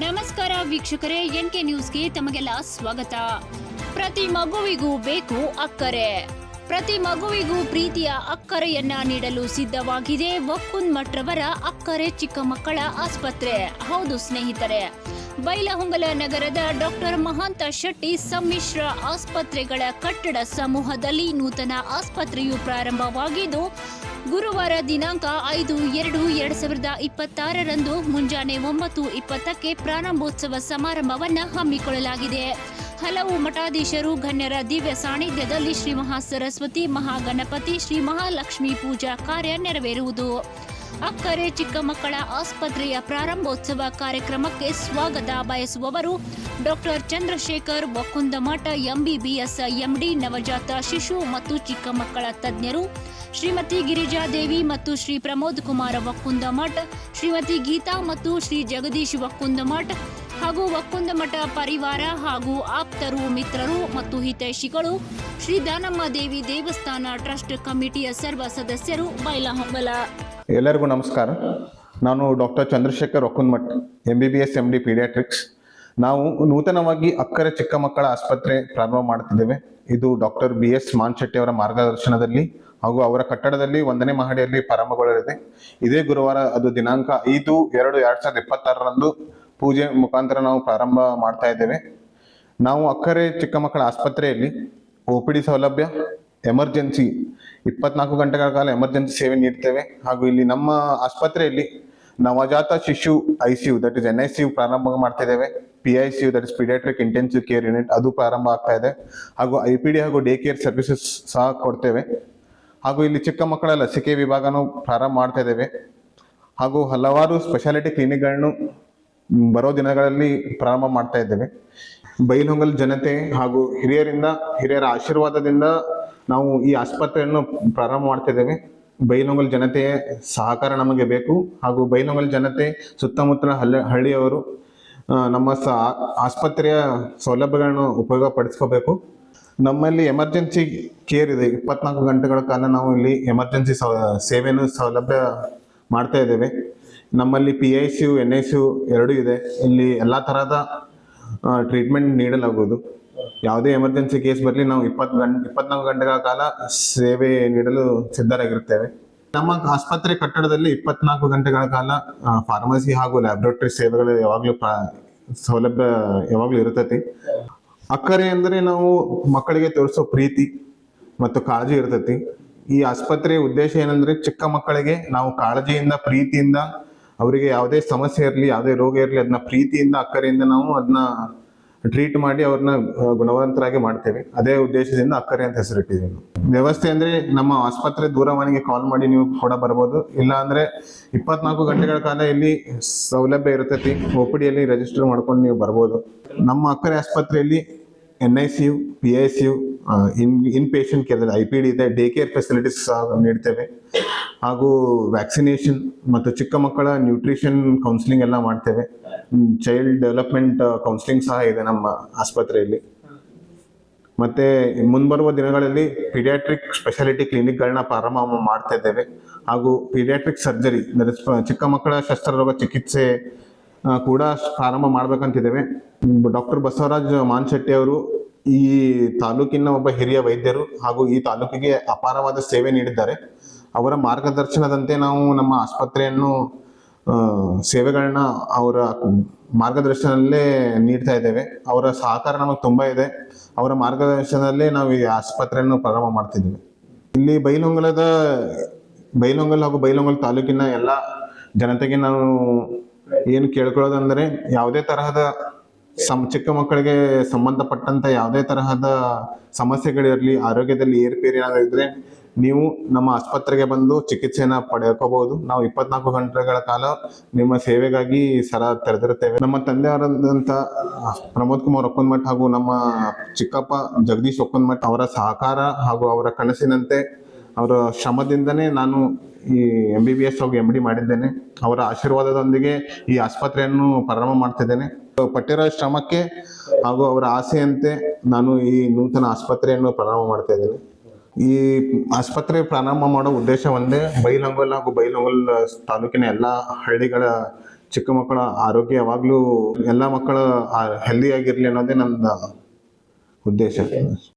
ನಮಸ್ಕಾರ ವೀಕ್ಷಕರೇ, ಎನ್ಕೆ ನ್ಯೂಸ್ಗೆ ತಮಗೆಲ್ಲ ಸ್ವಾಗತ. ಪ್ರತಿ ಮಗುವಿಗೂ ಬೇಕು ಅಕ್ಕರೆ. ಪ್ರತಿ ಮಗುವಿಗೂ ಪ್ರೀತಿಯ ಅಕ್ಕರೆಯನ್ನ ನೀಡಲು ಸಿದ್ಧವಾಗಿದೆ ಒಕ್ಕುಂದ್ ಮಠ್ರವರ ಅಕ್ಕರೆ ಚಿಕ್ಕ ಮಕ್ಕಳ ಆಸ್ಪತ್ರೆ. ಹೌದು ಸ್ನೇಹಿತರೆ, ಬೈಲಹೊಂಗಲ ನಗರದ ಡಾಕ್ಟರ್ ಮಹಾಂತ ಶೆಟ್ಟಿ ಸಮ್ಮಿಶ್ರ ಆಸ್ಪತ್ರೆಗಳ ಕಟ್ಟಡ ಸಮೂಹದಲ್ಲಿ ನೂತನ ಆಸ್ಪತ್ರೆಯು ಪ್ರಾರಂಭವಾಗಿದ್ದು, ಗುರುವಾರ ದಿನಾಂಕ 5/2/2026 ಮುಂಜಾನೆ 9:20ಕ್ಕೆ ಪ್ರಾರಂಭೋತ್ಸವ ಸಮಾರಂಭವನ್ನು ಹಮ್ಮಿಕೊಳ್ಳಲಾಗಿದೆ. ಹಲವು ಮಠಾಧೀಶರು ಗಣ್ಯರ ದಿವ್ಯ ಸಾನ್ನಿಧ್ಯದಲ್ಲಿ ಶ್ರೀ ಮಹಾಸರಸ್ವತಿ, ಮಹಾಗಣಪತಿ, ಶ್ರೀ ಮಹಾಲಕ್ಷ್ಮಿ ಪೂಜಾ ಕಾರ್ಯ ನೆರವೇರುವುದು. ಅಕ್ಕರೆ ಚಿಕ್ಕ ಮಕ್ಕಳ ಆಸ್ಪತ್ರೆಯ ಪ್ರಾರಂಭೋತ್ಸವ ಕಾರ್ಯಕ್ರಮಕ್ಕೆ ಸ್ವಾಗತ ಬಯಸುವವರು doctor Chandrashekhar Okkundamath MBBS MD, ನವಜಾತ ಶಿಶು ಮತ್ತು ಚಿಕ್ಕ ಮಕ್ಕಳ ತಜ್ಞರು, ಶ್ರೀಮತಿ ಗಿರಿಜಾದೇವಿ ಮತ್ತು ಶ್ರೀ ಪ್ರಮೋದ್ ಕುಮಾರ ಒಕ್ಕುಂದಮಠ, ಶ್ರೀಮತಿ ಗೀತಾ ಮತ್ತು ಶ್ರೀ ಜಗದೀಶ್ ಒಕ್ಕುಂದಮಠ ಹಾಗೂ ಒಕ್ಕುಂದಮಠ ಪರಿವಾರ ಹಾಗೂ ಆಪ್ತರು, ಮಿತ್ರರು ಮತ್ತು ಹಿತೈಷಿಗಳು, ಶ್ರೀ ದಾನಮ್ಮ ದೇವಿ ದೇವಸ್ಥಾನ ಟ್ರಸ್ಟ್ ಕಮಿಟಿಯ ಸರ್ವ ಸದಸ್ಯರು, ಬೈಲಹೊಂಗಲ. ಎಲ್ಲರಿಗೂ ನಮಸ್ಕಾರ. ನಾನು doctor Chandrashekhar Okkundamath, MBBS MD paediatrics. ನಾವು ನೂತನವಾಗಿ ಅಕ್ಕರೆ ಚಿಕ್ಕ ಮಕ್ಕಳ ಆಸ್ಪತ್ರೆ ಪ್ರಾರಂಭ ಮಾಡ್ತಿದ್ದೇವೆ. ಇದು ಡಾಕ್ಟರ್ BS ಮಾನ್ಶೆಟ್ಟಿ ಅವರ ಮಾರ್ಗದರ್ಶನದಲ್ಲಿ ಹಾಗೂ ಅವರ ಕಟ್ಟಡದಲ್ಲಿ 1ನೇ ಮಹಡಿಯಲ್ಲಿ ಪ್ರಾರಂಭಗೊಳ್ಳಲಿದೆ. ಇದೇ ಗುರುವಾರ, ಅದು ದಿನಾಂಕ 5/2/2026 ಪೂಜೆ ಮುಖಾಂತರ ನಾವು ಪ್ರಾರಂಭ ಮಾಡ್ತಾ ಇದ್ದೇವೆ. ನಾವು ಅಕ್ಕರೆ ಚಿಕ್ಕ ಮಕ್ಕಳ ಆಸ್ಪತ್ರೆಯಲ್ಲಿ OPD ಸೌಲಭ್ಯ, ಎಮರ್ಜೆನ್ಸಿ 24 ಗಂಟೆಗಳ ಕಾಲ ಎಮರ್ಜೆನ್ಸಿ ಸೇವೆ ನೀಡ್ತೇವೆ. ಹಾಗೂ ಇಲ್ಲಿ ನಮ್ಮ ಆಸ್ಪತ್ರೆಯಲ್ಲಿ ನವಜಾತ ಶಿಶು ICU, ದಟ್ ಇಸ್ NICU ಪ್ರಾರಂಭ ಮಾಡ್ತಾ ಇದ್ದೇವೆ. PICU, that is paediatric intensive care unit, ಅದು ಪ್ರಾರಂಭ ಆಗ್ತಾ ಇದೆ. ಹಾಗೂ IPD ಹಾಗೂ ಡೇ ಕೇರ್ ಸರ್ವಿಸಸ್ ಸಹ ಕೊಡ್ತೇವೆ. ಹಾಗೂ ಇಲ್ಲಿ ಚಿಕ್ಕ ಮಕ್ಕಳ ಲಸಿಕೆ ವಿಭಾಗನೂ ಪ್ರಾರಂಭ ಮಾಡ್ತಾ ಇದ್ದೇವೆ. ಹಾಗೂ ಹಲವಾರು ಸ್ಪೆಷಾಲಿಟಿ ಕ್ಲಿನಿಕ್ಗಳನ್ನು ಬರೋ ದಿನಗಳಲ್ಲಿ ಪ್ರಾರಂಭ ಮಾಡ್ತಾ ಇದ್ದೇವೆ. ಬೈಲಹೊಂಗಲ ಜನತೆ ಹಾಗೂ ಹಿರಿಯರ ಆಶೀರ್ವಾದದಿಂದ ನಾವು ಈ ಆಸ್ಪತ್ರೆಯನ್ನು ಪ್ರಾರಂಭ ಮಾಡ್ತಾ ಇದ್ದೇವೆ. ಬೈಲಹೊಂಗಲ ಜನತೆಯ ಸಹಕಾರ ನಮಗೆ ಬೇಕು. ಹಾಗೂ ಬೈಲಹೊಂಗಲ ಜನತೆ, ಸುತ್ತಮುತ್ತಲ ಹಳ್ಳಿಯವರು ನಮ್ಮ ಆಸ್ಪತ್ರೆಯ ಸೌಲಭ್ಯಗಳನ್ನು ಉಪಯೋಗ ಪಡಿಸ್ಕೋಬೇಕು. ನಮ್ಮಲ್ಲಿ ಎಮರ್ಜೆನ್ಸಿ ಕೇರ್ ಇದೆ. 24 ಗಂಟೆಗಳ ಕಾಲ ನಾವು ಇಲ್ಲಿ ಎಮರ್ಜೆನ್ಸಿ ಸೇವೆಯನ್ನು ಸೌಲಭ್ಯ ಮಾಡ್ತಾ ಇದ್ದೇವೆ. ನಮ್ಮಲ್ಲಿ PICU, NICU ಎರಡೂ ಇದೆ. ಇಲ್ಲಿ ಎಲ್ಲ ತರಹದ ಟ್ರೀಟ್ಮೆಂಟ್ ನೀಡಲಾಗುವುದು. ಯಾವುದೇ ಎಮರ್ಜೆನ್ಸಿ ಕೇಸ್ ಬರಲಿ, ನಾವು 24 ಗಂಟೆಗಳ ಕಾಲ ಸೇವೆ ನೀಡಲು ಸಿದ್ಧರಾಗಿರುತ್ತೇವೆ. ನಮ್ಮ ಆಸ್ಪತ್ರೆ ಕಟ್ಟಡದಲ್ಲಿ 24 ಗಂಟೆಗಳ ಕಾಲ ಫಾರ್ಮಸಿ ಹಾಗೂ ಲ್ಯಾಬ್ರೋಟರಿ ಸೇವೆಗಳು ಸೌಲಭ್ಯ ಯಾವಾಗಲೂ ಇರ್ತೈತಿ. ಅಕ್ಕರೆ ಅಂದರೆ ನಾವು ಮಕ್ಕಳಿಗೆ ತೋರಿಸೋ ಪ್ರೀತಿ ಮತ್ತು ಕಾಳಜಿ ಇರ್ತೈತಿ. ಈ ಆಸ್ಪತ್ರೆಯ ಉದ್ದೇಶ ಏನಂದ್ರೆ, ಚಿಕ್ಕ ಮಕ್ಕಳಿಗೆ ನಾವು ಕಾಳಜಿಯಿಂದ, ಪ್ರೀತಿಯಿಂದ, ಅವರಿಗೆ ಯಾವುದೇ ಸಮಸ್ಯೆ ಇರಲಿ, ಯಾವುದೇ ರೋಗ ಇರಲಿ, ಅದನ್ನ ಪ್ರೀತಿಯಿಂದ, ಅಕ್ಕರೆಯಿಂದ ನಾವು ಅದನ್ನ ಟ್ರೀಟ್ ಮಾಡಿ ಅವ್ರನ್ನ ಗುಣವಂತರಾಗಿ ಮಾಡ್ತೇವೆ. ಅದೇ ಉದ್ದೇಶದಿಂದ ಅಕ್ಕರೆ ಅಂತ ಹೆಸರಿಟ್ಟಿದ್ದೀವಿ. ವ್ಯವಸ್ಥೆ ಅಂದ್ರೆ, ನಮ್ಮ ಆಸ್ಪತ್ರೆ ದೂರವಾಣಿಗೆ ಕಾಲ್ ಮಾಡಿ ನೀವು ಕೂಡ ಬರ್ಬೋದು. ಇಲ್ಲ ಅಂದ್ರೆ 24 ಗಂಟೆಗಳ ಕಾಲ ಇಲ್ಲಿ ಸೌಲಭ್ಯ ಇರ್ತೈತಿ. OPDಯಲ್ಲಿ ರಿಜಿಸ್ಟರ್ ಮಾಡ್ಕೊಂಡು ನೀವು ಬರ್ಬೋದು. ನಮ್ಮ ಅಕ್ಕರೆ ಆಸ್ಪತ್ರೆಯಲ್ಲಿ NICU, PICU, ಇನ್ ಪೇಷಂಟ್ ಕೇರ್, IPD ಇದೆ, ಡೇ ಕೇರ್ ಫೆಸಿಲಿಟೀಸ್ ನೀಡ್ತೇವೆ. ಹಾಗೂ ವ್ಯಾಕ್ಸಿನೇಷನ್ ಮತ್ತು ಚಿಕ್ಕ ಮಕ್ಕಳ ನ್ಯೂಟ್ರಿಷನ್ ಕೌನ್ಸಿಲಿಂಗ್ ಎಲ್ಲ ಮಾಡ್ತೇವೆ. ಚೈಲ್ಡ್ ಡೆವಲಪ್ಮೆಂಟ್ ಕೌನ್ಸಿಲಿಂಗ್ ಸಹ ಇದೆ ನಮ್ಮ ಆಸ್ಪತ್ರೆಯಲ್ಲಿ. ಮತ್ತೆ ಮುಂಬರುವ ದಿನಗಳಲ್ಲಿ ಪೀಡಿಯಾಟ್ರಿಕ್ ಸ್ಪೆಷಾಲಿಟಿ ಕ್ಲಿನಿಕ್ಗಳನ್ನ ಪ್ರಾರಂಭ ಮಾಡ್ತಾ ಇದ್ದೇವೆ. ಹಾಗೂ ಪೀಡಿಯಾಟ್ರಿಕ್ ಸರ್ಜರಿ, ಚಿಕ್ಕ ಮಕ್ಕಳ ಶಸ್ತ್ರರೋಗ ಚಿಕಿತ್ಸೆ ಕೂಡ ಪ್ರಾರಂಭ ಮಾಡ್ಬೇಕಂತಿದ್ದೇವೆ. ಡಾಕ್ಟರ್ ಬಸವರಾಜ್ ಮಾನ್ಶೆಟ್ಟಿ ಅವರು ಈ ತಾಲೂಕಿನ ಒಬ್ಬ ಹಿರಿಯ ವೈದ್ಯರು ಹಾಗೂ ಈ ತಾಲೂಕಿಗೆ ಅಪಾರವಾದ ಸೇವೆ ನೀಡಿದ್ದಾರೆ. ಅವರ ಮಾರ್ಗದರ್ಶನದಂತೆ ನಾವು ನಮ್ಮ ಆಸ್ಪತ್ರೆಯನ್ನು ಸೇವೆಗಳನ್ನ ಅವರ ಮಾರ್ಗದರ್ಶನದಲ್ಲೇ ನೀಡ್ತಾ ಇದ್ದೇವೆ. ಅವರ ಸಹಕಾರ ನಮಗೆ ತುಂಬಾ ಇದೆ. ಅವರ ಮಾರ್ಗದರ್ಶನದಲ್ಲೇ ನಾವು ಈ ಆಸ್ಪತ್ರೆಯನ್ನು ಪ್ರಾರಂಭ ಮಾಡ್ತಿದ್ದೀವಿ. ಇಲ್ಲಿ ಬೈಲಹೊಂಗಲ ಹಾಗೂ ಬೈಲಹೊಂಗಲ ತಾಲೂಕಿನ ಎಲ್ಲ ಜನತೆಗೆ ನಾವು ಏನು ಕೇಳ್ಕೊಳ್ಳೋದಂದ್ರೆ, ಯಾವುದೇ ತರಹದ ಚಿಕ್ಕ ಮಕ್ಕಳಿಗೆ ಸಂಬಂಧಪಟ್ಟಂತ ಯಾವುದೇ ತರಹದ ಸಮಸ್ಯೆಗಳಿರಲಿ, ಆರೋಗ್ಯದಲ್ಲಿ ಏರುಪೇರು ಏನಾದರೂ ಇದ್ರೆ ನೀವು ನಮ್ಮ ಆಸ್ಪತ್ರೆಗೆ ಬಂದು ಚಿಕಿತ್ಸೆಯನ್ನ ಪಡೆಯಕೋಬಹುದು. ನಾವು 24 ಗಂಟೆಗಳ ಕಾಲ ನಿಮ್ಮ ಸೇವೆಗಾಗಿ ತೆರೆದಿರುತ್ತೇವೆ. ನಮ್ಮ ತಂದೆಯವರಾದಂತ ಪ್ರಮೋದ್ ಕುಮಾರ್ ಒಕ್ಕುಂದಮಠ ಹಾಗೂ ನಮ್ಮ ಚಿಕ್ಕಪ್ಪ ಜಗದೀಶ್ ಒಕ್ಕುಂದಮಠ ಅವರ ಸಹಕಾರ ಹಾಗೂ ಅವರ ಕನಸಿನಂತೆ, ಅವರ ಶ್ರಮದಿಂದನೇ ನಾನು ಈ MBBS ಹಾಗೂ MD ಮಾಡಿದ್ದೇನೆ. ಅವರ ಆಶೀರ್ವಾದದೊಂದಿಗೆ ಈ ಆಸ್ಪತ್ರೆಯನ್ನು ಪ್ರಾರಂಭ ಮಾಡ್ತಿದ್ದೇನೆ. ಪಟ್ಟಿರೋ ಶ್ರಮಕ್ಕೆ ಹಾಗೂ ಅವರ ಆಸೆಯಂತೆ ನಾನು ಈ ನೂತನ ಆಸ್ಪತ್ರೆಯನ್ನು ಪ್ರಾರಂಭ ಮಾಡ್ತಾ ಇದ್ದೇನೆ. ಈ ಆಸ್ಪತ್ರೆ ಪ್ರಾರಂಭ ಮಾಡೋ ಉದ್ದೇಶ ಒಂದೇ, ಬೈಲಹೊಂಗಲ ಹಾಗೂ ಬೈಲಹೊಂಗಲ ತಾಲೂಕಿನ ಎಲ್ಲ ಹಳ್ಳಿಗಳ ಚಿಕ್ಕ ಮಕ್ಕಳ ಆರೋಗ್ಯ ಯಾವಾಗಲೂ ಎಲ್ಲ ಮಕ್ಕಳ ಹೆಲ್ದಿ ಆಗಿರಲಿ ಅನ್ನೋದೇ ನನ್ನ ಉದ್ದೇಶ.